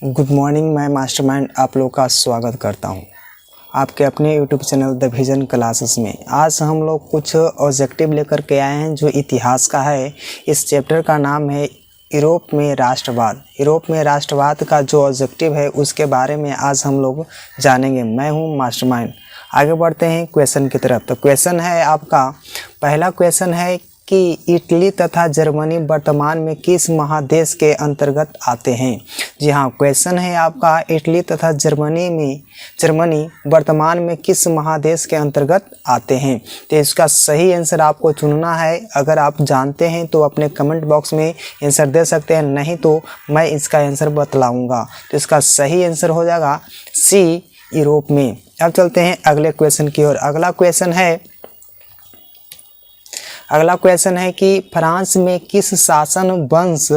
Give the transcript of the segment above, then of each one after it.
Good morning, मैं mastermind आप लोग का स्वागत करता हूं आपके अपने YouTube channel the vision classes में। आज हम लोग कुछ ऑब्जेक्टिव लेकर के आए हैं जो इतिहास का है। इस चैप्टर का नाम है यूरोप में राष्ट्रवाद। यूरोप में राष्ट्रवाद का जो ऑब्जेक्टिव है उसके बारे में आज हम लोग जानेंगे। मैं हूं मास्टरमाइंड। आगे बढ़ते हैं क्वेश्चन की तरफ। तो क्वेश्चन है आपका, पहला क्वेश्चन है कि इटली तथा जर्मनी वर्तमान में किस महादेश के अंतर्गत आते हैं। जी हाँ, क्वेश्चन है आपका, इटली तथा जर्मनी वर्तमान में किस महादेश के अंतर्गत आते हैं। तो इसका सही आंसर आपको चुनना है। अगर आप जानते हैं तो अपने कमेंट बॉक्स में आंसर दे सकते हैं, नहीं तो मैं इसका आंसर बतलाऊंगा। तो इसका सही आंसर हो जाएगा सी, यूरोप में। अब चलते हैं अगले क्वेश्चन की ओर। अगला क्वेश्चन है कि फ्रांस में किस शासन वंश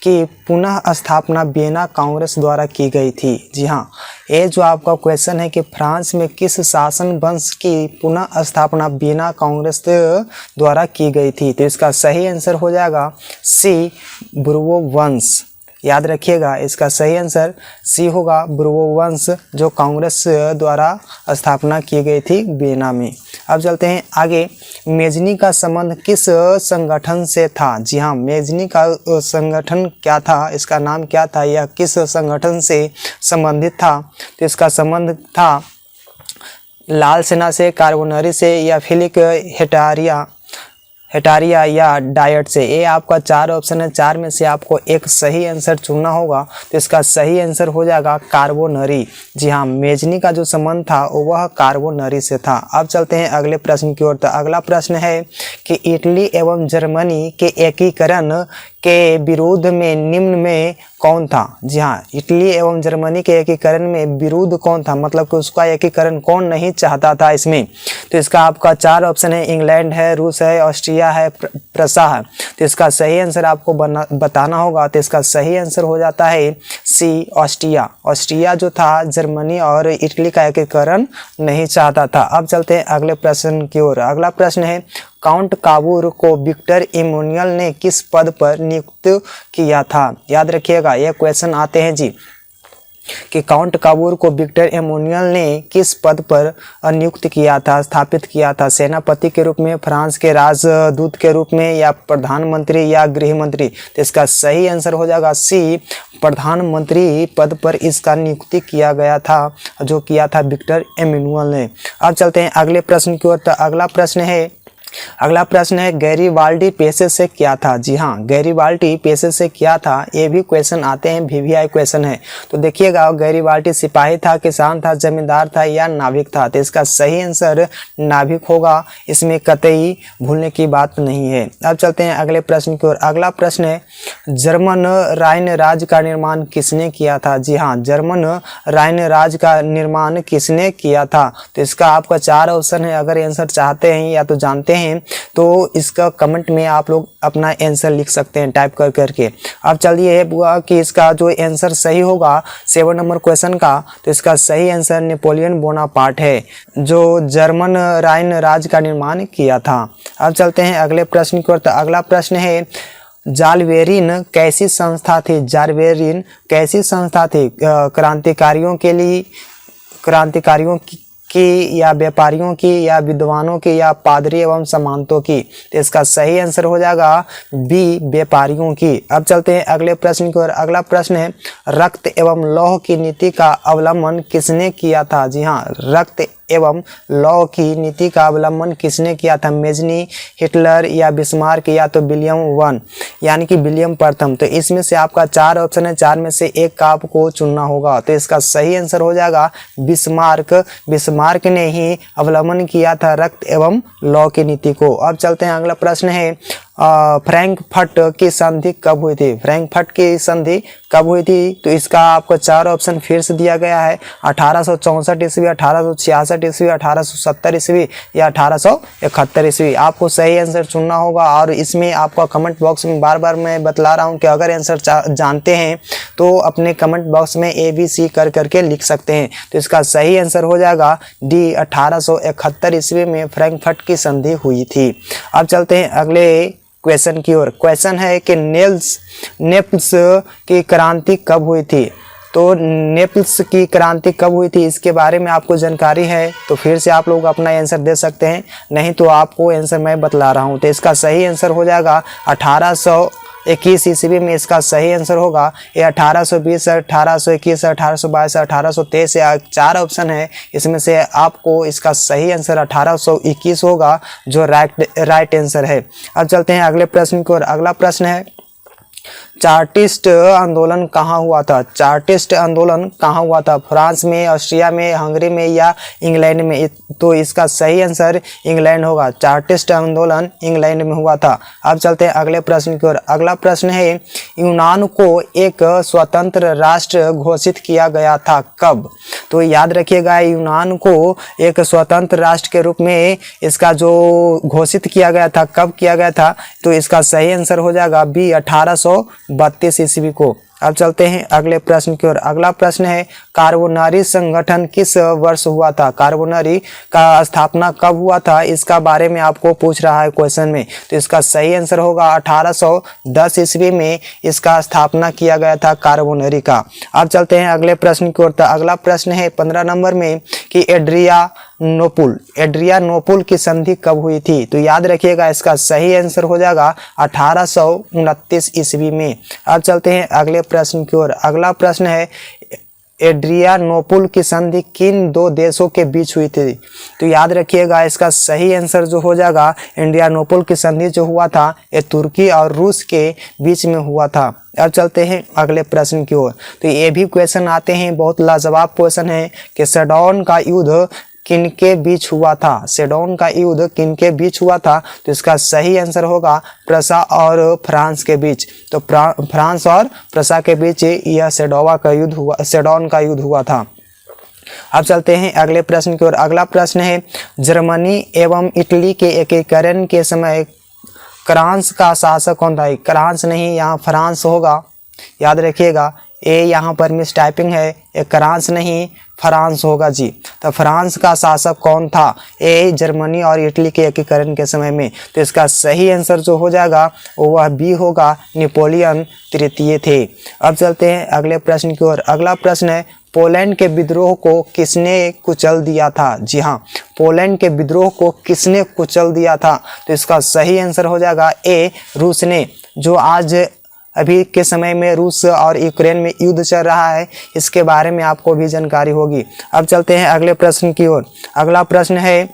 की पुनः स्थापना वियना कांग्रेस द्वारा की गई थी। जी हाँ, ये जो आपका क्वेश्चन है कि फ्रांस में किस शासन वंश की पुनः स्थापना वियना कांग्रेस द्वारा की गई थी। तो इसका सही आंसर हो जाएगा सी, बुर्बो वंश। याद रखिएगा, इसका सही आंसर सी होगा, बुर्बो वंश, जो कांग्रेस द्वारा स्थापना की गई थी वियना में। अब चलते हैं आगे। मेजनी का संबंध किस संगठन से था। जी हाँ, मेजनी का संगठन क्या था, इसका नाम क्या था, यह किस संगठन से संबंधित था। तो इसका संबंध था लाल सेना से, कार्बोनरी से, या फिलिक हेटारिया या डायट से। ये आपका 4 ऑप्शन है, 4 में से आपको एक सही आंसर चुनना होगा। तो इसका सही आंसर हो जाएगा कार्बोनरी। जी हाँ, मेजनी का जो संबंध था वह कार्बोनरी से था। अब चलते हैं अगले प्रश्न की ओर। तो अगला प्रश्न है कि इटली एवं जर्मनी के एकीकरण के विरोध में निम्न में कौन था। जी हाँ, इटली एवं जर्मनी के एकीकरण में विरोध कौन था, मतलब कि उसका एकीकरण कौन नहीं चाहता था इसमें। तो इसका आपका 4 ऑप्शन है, इंग्लैंड है, रूस है, ऑस्ट्रिया है, प्रसा है। तो इसका सही आंसर आपको बताना होगा। तो इसका सही आंसर हो जाता है सी, ऑस्ट्रिया। ऑस्ट्रिया जो था जर्मनी और इटली का एकीकरण नहीं चाहता था। अब चलते हैं अगले प्रश्न की ओर। अगला प्रश्न है, काउंट काबूर को विक्टर इमैनुअल ने किस पद पर नियुक्त किया था। याद रखिएगा, ये क्वेश्चन आते हैं जी कि काउंट काबूर को विक्टर इमैनुअल ने किस पद पर नियुक्त किया था, स्थापित किया था। सेनापति के रूप में, फ्रांस के राजदूत के रूप में, या प्रधानमंत्री या गृह मंत्री। तो इसका सही आंसर हो जाएगा सी, प्रधानमंत्री पद पर इसका नियुक्ति किया गया था, जो किया था विक्टर इमैनुअल ने। अब चलते हैं अगले प्रश्न की ओर। तो अगला प्रश्न है गैरीबाल्डी पेशे से क्या था। जी हाँ, गैरीबाल्डी पेशे से क्या था, ये भी क्वेश्चन आते हैं, VVI क्वेश्चन है। तो देखिएगा, गैरीबाल्डी सिपाही था, किसान था, जमींदार था, या नाविक था। तो इसका सही आंसर नाविक होगा, इसमें कतई भूलने की बात नहीं है। अब चलते हैं अगले प्रश्न की ओर। अगला प्रश्न है, जर्मन राइन राज्य का निर्माण किसने किया था। जी हाँ, जर्मन राइन राज्य का निर्माण किसने किया था। तो इसका आपका 4 ऑप्शन है। अगर आंसर चाहते हैं या तो जानते हैं तो इसका कमेंट में आप लोग अपना आंसर लिख सकते हैं टाइप कर करके। अब चलिए कि इसका जो आंसर सही होगा 7 नंबर क्वेश्चन का, तो इसका सही आंसर नेपोलियन बोनापार्ट है, जो जर्मन राइन राज्य का निर्माण किया था। अब चलते हैं अगले प्रश्न की ओर। तो अगला प्रश्न है, जालवेरिन कैसी संस्था थी। जालवेरिन कैसी संस्था थी, क्रांतिकारियों की या व्यापारियों की या विद्वानों की या पादरी एवं सामंतों की। तो इसका सही आंसर हो जाएगा बी, व्यापारियों की। अब चलते हैं अगले प्रश्न की ओर। अगला प्रश्न है, रक्त एवं लौह की नीति का अवलंबन किसने किया था। जी हाँ, रक्त एवं लौह की नीति का अवलंबन किसने किया था। मेजनी, हिटलर, या बिस्मार्क, या तो विलियम वन, यानी कि विलियम प्रथम। तो इसमें से आपका 4 ऑप्शन है, 4 में से एक का आपको चुनना होगा। तो इसका सही आंसर हो जाएगा बिस्मार्क। बिस्मार्क ने ही अवलंबन किया था रक्त एवं लौह की नीति को। अब चलते हैं अगला प्रश्न है, फ्रैंकफर्ट की संधि कब हुई थी। फ्रैंकफर्ट की संधि कब हुई थी। तो इसका आपको 4 ऑप्शन फिर से दिया गया है, 1864 ईस्वी, 1866 ईस्वी, 1870 ईस्वी, या 1871 ईस्वी। आपको सही आंसर चुनना होगा। और इसमें आपका कमेंट बॉक्स में बार बार मैं बतला रहा हूं कि अगर आंसर जानते हैं तो अपने कमेंट बॉक्स में ABC कर करके लिख सकते हैं। तो इसका सही आंसर हो जाएगा डी, 1871 ईस्वी में फ्रैंकफर्ट की संधि हुई थी। अब चलते हैं अगले क्वेश्चन की ओर। क्वेश्चन है कि नेप्ल्स की क्रांति कब हुई थी। तो नेप्ल्स की क्रांति कब हुई थी इसके बारे में आपको जानकारी है तो फिर से आप लोग अपना आंसर दे सकते हैं, नहीं तो आपको आंसर मैं बतला रहा हूँ। तो इसका सही आंसर हो जाएगा 1821 ईस्वी में इसका सही आंसर होगा। ये 1820, 1821, 1822, 1823 या 4 ऑप्शन है, इसमें से आपको इसका सही आंसर 1821 होगा जो राइट आंसर है। अब चलते हैं अगले प्रश्न की ओर। अगला प्रश्न है चार्टिस्ट आंदोलन कहाँ हुआ था? चार्टिस्ट आंदोलन कहाँ हुआ था? फ्रांस में, ऑस्ट्रिया में, हंगरी में या इंग्लैंड में? तो इसका सही आंसर इंग्लैंड होगा। चार्टिस्ट आंदोलन इंग्लैंड में हुआ था। अब चलते हैं अगले प्रश्न की ओर। अगला प्रश्न है यूनान को एक स्वतंत्र राष्ट्र घोषित किया गया था कब? तो याद रखिएगा यूनान को एक स्वतंत्र राष्ट्र के रूप में इसका जो घोषित किया गया था, कब किया गया था? तो इसका सही आंसर हो जाएगा बी 1832 ईस्वी को। अब चलते हैं अगले प्रश्न की ओर। अगला प्रश्न है कार्बोनरी संगठन किस वर्ष हुआ था? कार्बोनरी का स्थापना कब हुआ था इसका बारे में आपको पूछ रहा है क्वेश्चन में। तो इसका सही आंसर होगा 1810 ईस्वी में इसका स्थापना किया गया था कार्बोनरी का। अब चलते हैं अगले प्रश्न की ओर। तो अगला प्रश्न है 15 नंबर में कि एड्रियानोपुल की संधि कब हुई थी? तो याद रखिएगा इसका सही आंसर हो जाएगा 1829 ईस्वी में। अब चलते हैं अगले प्रश्न की ओर। अगला प्रश्न है एड्रियानोपुल की संधि किन 2 देशों के बीच हुई थी? तो याद रखिएगा इसका सही आंसर जो हो जाएगा एड्रियानोपुल की संधि जो हुआ था ये तुर्की और रूस के बीच में हुआ था। अब चलते हैं अगले प्रश्न की ओर। तो ये भी क्वेश्चन आते हैं, बहुत लाजवाब क्वेश्चन है कि सेडोन का युद्ध किनके बीच हुआ था? सेडोन का युद्ध किनके बीच हुआ था? तो इसका सही आंसर होगा प्रसा और फ्रांस के बीच। तो फ्रांस और प्रसा के बीच यह सेडोन का युद्ध हुआ था। अब चलते हैं अगले प्रश्न की ओर। अगला प्रश्न है जर्मनी एवं इटली के एकीकरण के समय फ्रांस का शासक कौन था? फ्रांस नहीं, यहाँ फ्रांस होगा, याद रखिएगा। ए यहाँ पर मिस टाइपिंग है, ये फ्रांस नहीं फ्रांस होगा जी। तो फ्रांस का शासक कौन था? ए जर्मनी और इटली के एकीकरण के समय में। तो इसका सही आंसर जो हो जाएगा वह बी होगा, नेपोलियन तृतीय थे। अब चलते हैं अगले प्रश्न की ओर। अगला प्रश्न है पोलैंड के विद्रोह को किसने कुचल दिया था? जी हाँ, पोलैंड के विद्रोह को किसने कुचल दिया था? तो इसका सही आंसर हो जाएगा ए रूस ने। जो आज अभी के समय में रूस और यूक्रेन में युद्ध चल रहा है, इसके बारे में आपको भी जानकारी होगी। अब चलते हैं अगले प्रश्न की ओर। अगला प्रश्न है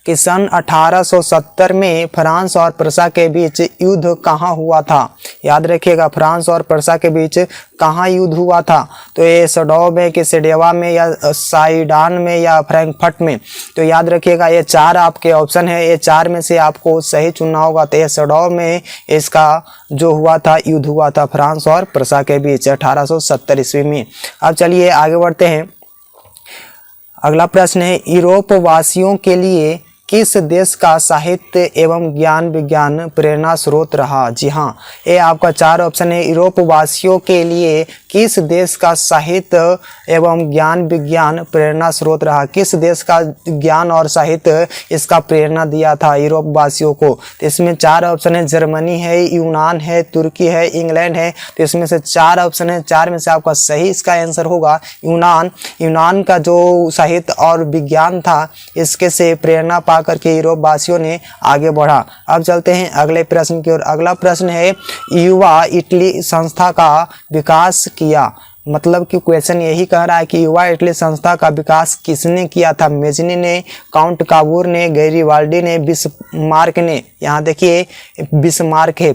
कि सन 1870 में फ्रांस और प्रसा के बीच युद्ध कहाँ हुआ था? याद रखिएगा फ्रांस और प्रसा के बीच कहाँ युद्ध हुआ था? तो ये सडौ में कि सेडेवा में या साइडान में या फ्रैंकफर्ट में? तो याद रखिएगा ये 4 आपके ऑप्शन है, ये 4 में से आपको सही चुनना होगा। तो ये सडौ में इसका जो हुआ था युद्ध हुआ था फ्रांस और प्रसा के बीच 1870 ईस्वी में। अब चलिए आगे बढ़ते हैं। अगला प्रश्न है यूरोप वासियों के लिए किस देश का साहित्य एवं ज्ञान विज्ञान प्रेरणा स्रोत रहा? जी हाँ, ये आपका 4 ऑप्शन है। यूरोप वासियों के लिए किस देश का साहित्य एवं ज्ञान विज्ञान प्रेरणा स्रोत रहा? किस देश का ज्ञान और साहित्य इसका प्रेरणा दिया था यूरोप वासियों को? तो इसमें 4 ऑप्शन है, जर्मनी है, यूनान है, तुर्की है, इंग्लैंड है। तो इसमें से 4 ऑप्शन है, 4 में से आपका सही इसका आंसर होगा यूनान। यूनान का जो साहित्य और विज्ञान था इसके से प्रेरणा करके यूरोप वासियों ने आगे बढ़ा। अब चलते हैं अगले प्रश्न की ओर। अगला प्रश्न है युवा इटली संस्था का विकास किया। मतलब कि क्वेश्चन यही कह रहा है कि युवा इटली संस्था का विकास किसने किया था? मेजनी ने, काउंट काबूर ने, गैरीवाल्डी ने, बिस्मार्क ने? यहाँ देखिए बिस्मार्क है,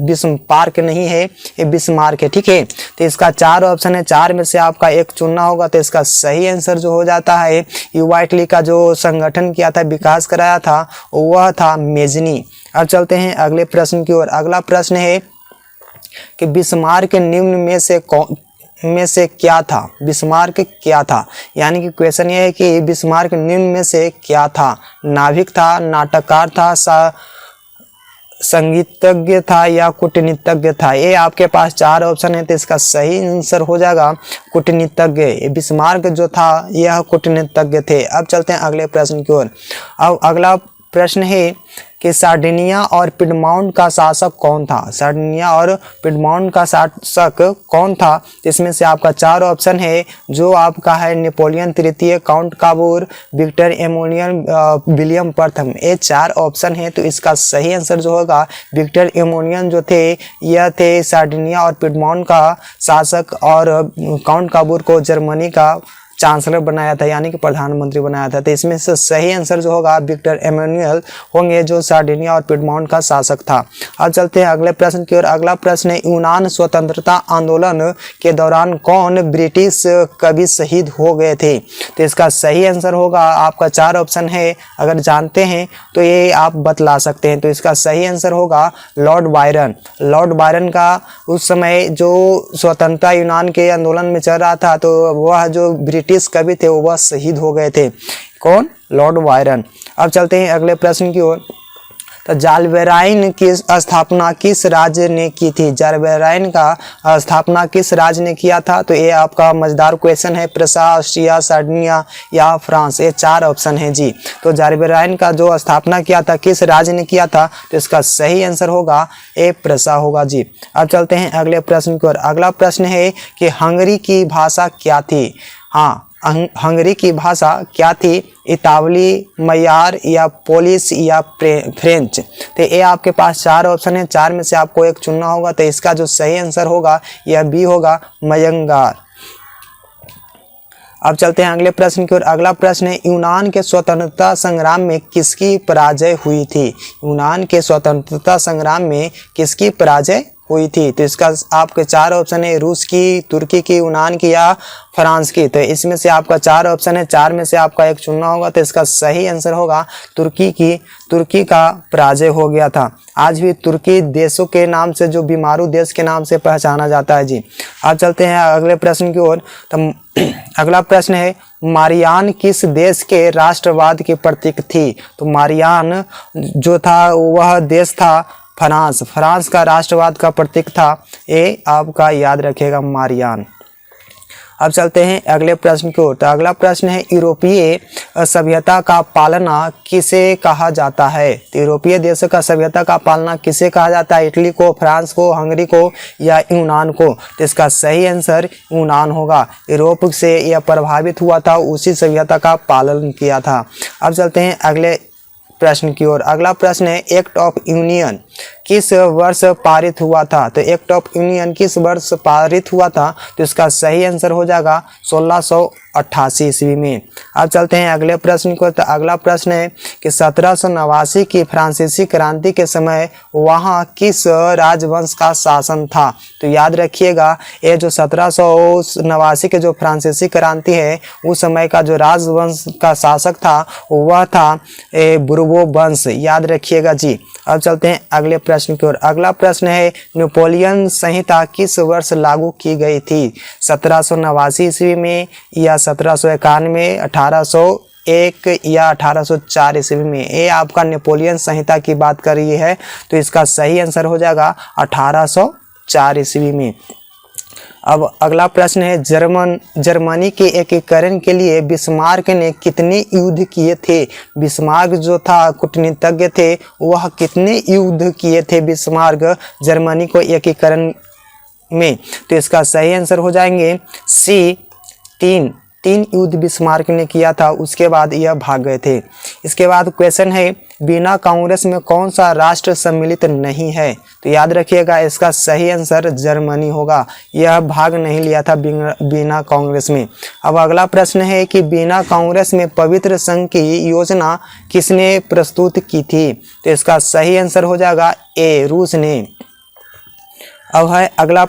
बिस्मार्क नहीं है, ये बिस्मार्क है, ठीक है। तो इसका 4 ऑप्शन है, 4 में से आपका एक चुनना होगा। तो इसका सही आंसर जो हो जाता है युवा इटली का जो संगठन किया था, विकास कराया था, वह था मेजनी। अब चलते हैं अगले प्रश्न की ओर। अगला प्रश्न है कि बिस्मार्क निम्न में से क्या था? बिस्मार्क क्या था? यानी कि क्वेश्चन ये है कि बिस्मार्क निम्न में से क्या था? नाविक था, नाटककार था, संगीतज्ञ था या कूटनीतिज्ञ था? ये आपके पास 4 ऑप्शन है। तो इसका सही आंसर हो जाएगा कूटनीतिज्ञ। बिस्मार्क जो था यह कूटनीतिज्ञ थे। अब चलते हैं अगले प्रश्न की ओर। अब अगला प्रश्न है कि सार्डिनिया और पिडमाउंट का शासक कौन था। सार्डिनिया और पिडमाउंट का शासक कौन था। इसमें से आपका 4 ऑप्शन है जो आपका है नेपोलियन तृतीय, काउंट काबूर, विक्टर एमोनियन, विलियम प्रथम। ये 4 ऑप्शन है, तो इसका सही आंसर जो होगा विक्टर एमोनियन जो थे यह थे सार्डिनिया और पिडमाउंट का शासक, और काउंट काबूर को जर्मनी का चांसलर बनाया था, यानी कि प्रधानमंत्री बनाया था। तो इसमें से सही आंसर जो होगा विक्टर एमैनुअल होंगे जो सार्डिनिया और पिडमाउंट का शासक था। अब चलते हैं अगले प्रश्न की ओर। अगला प्रश्न है यूनान स्वतंत्रता आंदोलन के दौरान कौन ब्रिटिश कवि शहीद हो गए थे। तो इसका सही आंसर होगा आपका 4 ऑप्शन है, अगर जानते हैं तो ये आप बतला सकते हैं। तो इसका सही आंसर होगा लॉर्ड बायरन। लॉर्ड बायरन का उस समय जो स्वतंत्रता यूनान के आंदोलन में चल रहा था, तो वह जो ब्रिटिश कवि थे वह शहीद हो गए थे। कौन? Lord Byron. अब चलते हैं अगले प्रश्न की ओर। तो जालबेराइन की स्थापना किस राज्य ने की थी। जालबेराइन का स्थापना किस राज्य ने किया था। तो ये आपका मजेदार क्वेश्चन है। प्रसा, ऑस्ट्रिया, सार्डिनिया या फ्रांस। ये 4 ऑप्शन है जी। तो जालबेराइन का जो स्थापना किया था किस राज्य ने किया था, तो इसका सही आंसर होगा ए प्रसा होगा जी। अब चलते हैं अगले प्रश्न की ओर। अगला प्रश्न है कि हंगरी की भाषा क्या थी। हाँ, हंगरी की भाषा क्या थी। इतावली, मयार या पोलिश या फ्रेंच। तो ये आपके पास 4 ऑप्शन है, 4 में से आपको एक चुनना होगा। तो इसका जो सही आंसर होगा यह बी होगा, मयंगार। अब चलते हैं अगले प्रश्न की ओर। अगला प्रश्न है यूनान के स्वतंत्रता संग्राम में किसकी पराजय हुई थी। यूनान के स्वतंत्रता संग्राम में किसकी पराजय हुई थी। तो इसका आपके 4 ऑप्शन है, रूस की, तुर्की की, यूनान की या फ्रांस की। तो इसमें से आपका 4 ऑप्शन है, 4 में से आपका एक चुनना होगा। तो इसका सही आंसर होगा तुर्की की। तुर्की का पराजय हो गया था। आज भी तुर्की देशों के नाम से, जो बीमारू देश के नाम से पहचाना जाता है जी। अब चलते हैं अगले प्रश्न की ओर। तो अगला प्रश्न है मारियान किस देश के राष्ट्रवाद की प्रतीक थी। तो मारियान जो था वह देश था फ्रांस। फ्रांस का राष्ट्रवाद का प्रतीक था। ये आपका याद रखेगा, मारियान। अब चलते हैं अगले प्रश्न की ओर। तो अगला प्रश्न है यूरोपीय सभ्यता का पालना किसे कहा जाता है। तो यूरोपीय देशों का सभ्यता का पालना किसे कहा जाता है। इटली को, फ्रांस को, हंगरी को या यूनान को। तो इसका सही आंसर यूनान होगा। यूरोप से यह प्रभावित हुआ था, उसी सभ्यता का पालन किया था। अब चलते हैं अगले प्रश्न की ओर। अगला प्रश्न है एक्ट ऑफ यूनियन किस वर्ष पारित हुआ था। तो एक्ट ऑफ यूनियन किस वर्ष पारित हुआ था। तो इसका सही आंसर हो जाएगा 1688 ईस्वी में। अब चलते हैं अगले प्रश्न को। तो अगला प्रश्न है कि 1789 की फ्रांसीसी क्रांति के समय वहाँ किस राजवंश का शासन था। तो याद रखिएगा, ये जो 1789 के जो फ्रांसीसी क्रांति है उस समय का जो राजवंश का शासक था वह था बुर्बो वंश। याद रखिएगा जी। अब चलते हैं अगले प्रश्न की ओर। अगला प्रश्न है नेपोलियन संहिता किस वर्ष लागू की गई थी। 1789 ईस्वी में या 1791, 1801 या 1804 ईस्वी में। ये आपका नेपोलियन संहिता की बात कर रही है। तो इसका सही आंसर हो जाएगा 1804 ईस्वी में। अब अगला प्रश्न है जर्मनी के एकीकरण के लिए बिस्मार्क ने कितने युद्ध किए थे। बिस्मार्क जो था कूटनीतिज्ञ थे, वह कितने युद्ध किए थे बिस्मार्क जर्मनी को एकीकरण में। तो इसका सही आंसर हो जाएंगे सी, 3 युद्ध बिस्मार्क ने किया था, उसके बाद यह भाग गए थे। इसके बाद क्वेश्चन है बिना कांग्रेस में कौन सा राष्ट्र सम्मिलित नहीं है। तो याद रखिएगा इसका सही आंसर जर्मनी होगा। यह भाग नहीं लिया था बिना कांग्रेस में। अब अगला प्रश्न है कि बिना कांग्रेस में पवित्र संघ की योजना किसने प्रस्तुत की थी। तो इसका सही आंसर हो जाएगा ए, रूस ने। अब है अगला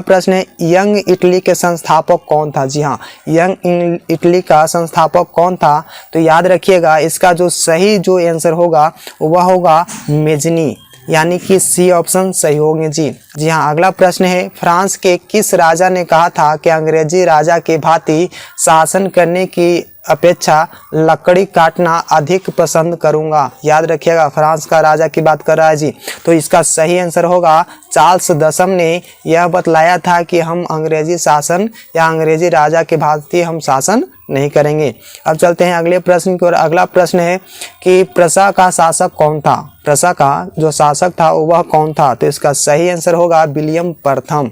प्रश्न है यंग इटली के संस्थापक कौन था। जी हाँ, यंग इटली का संस्थापक कौन था। तो याद रखिएगा इसका जो सही जो आंसर होगा वह होगा मेजनी, यानी कि सी ऑप्शन सही होंगे जी हाँ। अगला प्रश्न है फ्रांस के किस राजा ने कहा था कि अंग्रेजी राजा के भांति शासन करने की अपेक्षा लकड़ी काटना अधिक पसंद करूंगा। याद रखिएगा, फ्रांस का राजा की बात कर रहा है जी। तो इसका सही आंसर होगा चार्ल्स दसम ने यह बतलाया था कि हम अंग्रेजी शासन या अंग्रेजी राजा के भांति हम शासन नहीं करेंगे। अब चलते हैं अगले प्रश्न की ओर। अगला प्रश्न है कि प्रसा का शासक कौन था? प्रसा का जो शासक था वह कौन था? तो इसका सही आंसर होगा विलियम प्रथम।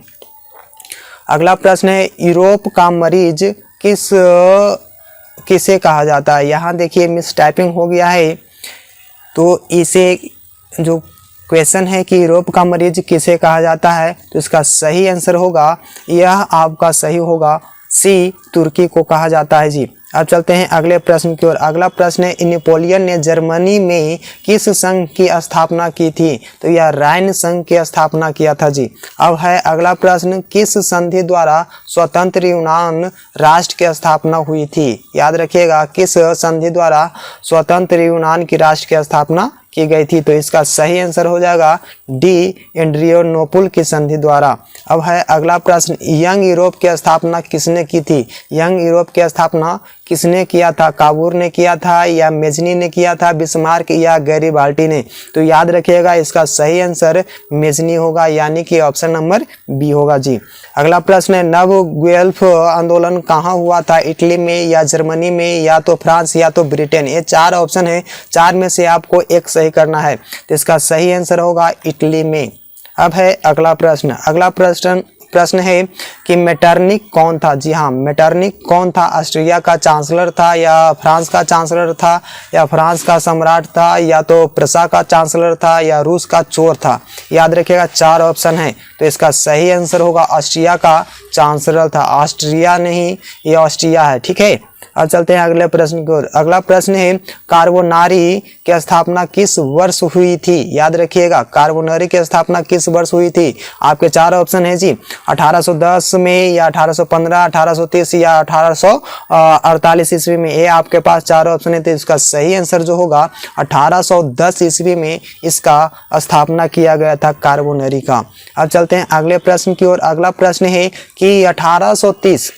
अगला प्रश्न है यूरोप का मरीज किसे कहा जाता है? यहाँ देखिए मिस टाइपिंग हो गया है, तो इसे जो क्वेश्चन है कि यूरोप का मरीज किसे कहा जाता है, तो इसका सही आंसर होगा, यह आपका सही होगा सी, तुर्की को कहा जाता है जी। अब चलते हैं अगले प्रश्न की ओर। अगला प्रश्न है नेपोलियन ने जर्मनी में किस संघ की स्थापना की थी? तो यह राइन संघ की स्थापना किया था जी। अब है अगला प्रश्न, किस संधि द्वारा स्वतंत्र यूनान राष्ट्र की स्थापना हुई थी? याद रखिएगा, किस संधि द्वारा स्वतंत्र यूनान की राष्ट्र की स्थापना की गई थी? तो इसका सही आंसर हो जाएगा डी, एड्रियानोपल की संधि द्वारा। अब है अगला प्रश्न, यंग यूरोप की स्थापना किसने की थी? यंग यूरोप की स्थापना किसने किया था? काबूर ने किया था या मेजनी ने किया था, बिस्मार्क या गैरीबाल्डी ने? तो याद रखिएगा, इसका सही आंसर मेजनी होगा, यानी कि ऑप्शन नंबर बी होगा जी। अगला प्रश्न है नव गुएल्फ आंदोलन कहाँ हुआ था? इटली में या जर्मनी में या तो फ्रांस या तो ब्रिटेन? ये चार ऑप्शन है, चार में से आपको एक सही करना है। तो इसका सही आंसर होगा इटली में। अब है अगला प्रश्न। अगला प्रश्न है कि मेटरनिक कौन था? जी हाँ, मेटरनिक कौन था? ऑस्ट्रिया का चांसलर था या फ्रांस का चांसलर था या फ्रांस का सम्राट था या तो प्रसा का चांसलर था या रूस का चोर था? याद रखिएगा, चार ऑप्शन है, तो इसका सही आंसर होगा ऑस्ट्रिया का चांसलर था। ऑस्ट्रिया नहीं, ये ऑस्ट्रिया है, ठीक है। अब चलते हैं अगले प्रश्न की ओर। अगला प्रश्न है कार्बोनारी की स्थापना किस वर्ष हुई थी? याद रखिएगा, कार्बोनारी की स्थापना किस वर्ष हुई थी? आपके चार ऑप्शन है जी, 1810 में या 1815, 1830 या 1848 ईस्वी में। ये आपके पास चार ऑप्शन है, तो इसका सही आंसर जो होगा 1810 ईस्वी में इसका स्थापना किया गया था कार्बोनारी का। अब चलते हैं अगले प्रश्न की ओर। अगला प्रश्न है कि 1830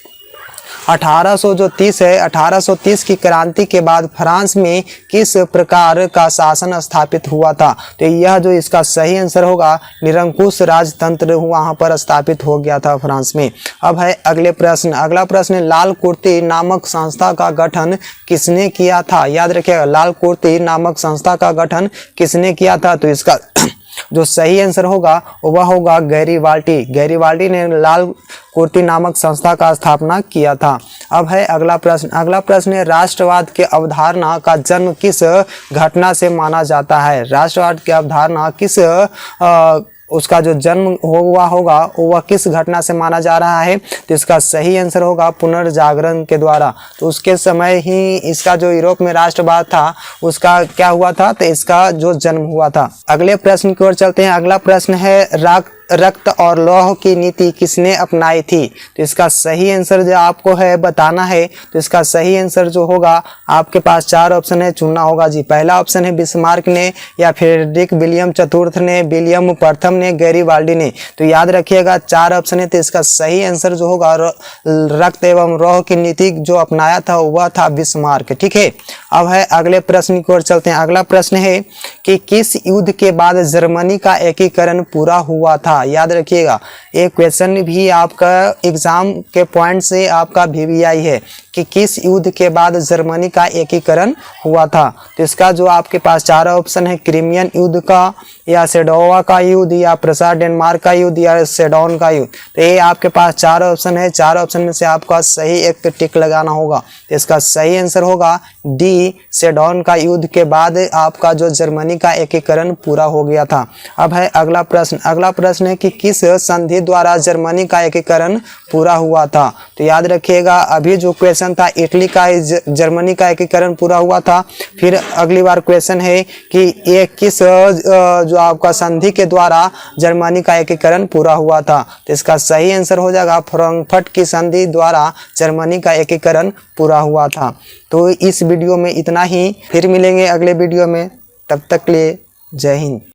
है, 1830 की क्रांति के बाद फ्रांस में किस प्रकार का शासन स्थापित हुआ था? तो यह जो इसका सही आंसर होगा निरंकुश राजतंत्र वहां पर स्थापित हो गया था फ्रांस में। अब है अगले प्रश्न। अगला प्रश्न, लाल कुर्ती नामक संस्था का गठन किसने किया था? याद रखिएगा, लाल कुर्ती नामक संस्था का गठन किसने किया था? तो इसका जो सही आंसर होगा वह होगा गैरीबाल्डी। गैरीबाल्डी ने लाल कुर्ती नामक संस्था का स्थापना किया था। अब है अगला प्रश्न। अगला प्रश्न है राष्ट्रवाद के अवधारणा का जन्म किस घटना से माना जाता है? राष्ट्रवाद की अवधारणा किस उसका जो जन्म हुआ होगा वह किस घटना से माना जा रहा है? तो इसका सही आंसर होगा पुनर्जागरण के द्वारा। तो उसके समय ही इसका जो यूरोप में राष्ट्रवाद था उसका क्या हुआ था? तो इसका जो जन्म हुआ था। अगले प्रश्न की ओर चलते हैं। अगला प्रश्न है रक्त और लौह की नीति किसने अपनाई थी? तो इसका सही आंसर जो आपको है बताना है। तो इसका सही आंसर जो होगा आपके पास चार ऑप्शन है, चुनना होगा जी। पहला ऑप्शन है बिस्मार्क ने या फ्रेडरिक विलियम चतुर्थ ने, विलियम प्रथम ने, गैरीबाल्डी ने। तो याद रखिएगा चार ऑप्शन है, तो इसका सही आंसर जो होगा रक्त एवं लौह की नीति जो अपनाया था वह था बिस्मार्क, ठीक है। अब है अगले प्रश्न की ओर चलते हैं। अगला प्रश्न है कि किस युद्ध के बाद जर्मनी का एकीकरण पूरा हुआ था? याद रखिएगा, एक क्वेश्चन भी आपका एग्जाम के पॉइंट से आपका VVI है कि किस युद्ध के बाद जर्मनी का एकीकरण हुआ था। तो इसका जो आपके पास चार ऑप्शन है, क्रीमियन युद्ध का या सेडोवा का युद्ध या प्रसा डेनमार्क का युद्ध या सेडोन का युद्ध। तो ये आपके पास चार ऑप्शन है, चार ऑप्शन में से आपका सही एक टिक लगाना होगा। तो इसका सही आंसर होगा डी, सेडोन का युद्ध के बाद आपका जो जर्मनी का एकीकरण पूरा हो गया था। अब है अगला प्रश्न। अगला प्रश्न है कि किस संधि द्वारा जर्मनी का एकीकरण पूरा हुआ था? तो याद रखिएगा अभी जो क्वेश्चन था इटली का जर्मनी का एकीकरण पूरा हुआ था। फिर अगली बार क्वेश्चन है कि ये किस जो आपका संधि के द्वारा जर्मनी का एकीकरण पूरा हुआ था? तो इसका सही आंसर हो जाएगा फ्रैंकफर्ट की संधि द्वारा जर्मनी का एकीकरण पूरा हुआ था। तो इस वीडियो में इतना ही, फिर मिलेंगे अगले वीडियो में, तब तक के लिए जय हिंद।